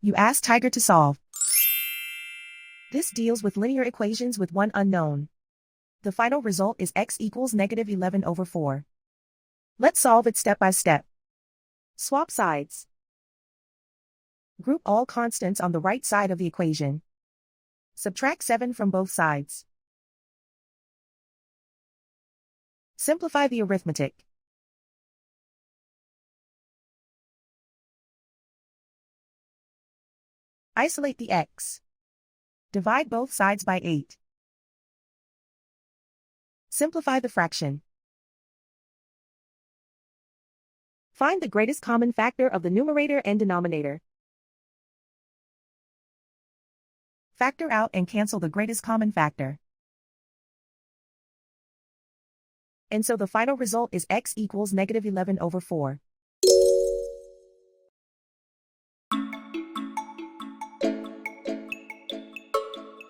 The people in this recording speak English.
You ask Tiger to solve. This deals with linear equations with one unknown. The final result is x equals -11/4. Let's solve it step by step. Swap sides. Group all constants on the right side of the equation. Subtract 7 from both sides. Simplify the arithmetic. Isolate the x. Divide both sides by 8. Simplify the fraction. Find the greatest common factor of the numerator and denominator. Factor out and cancel the greatest common factor. And so the final result is x equals -11/4.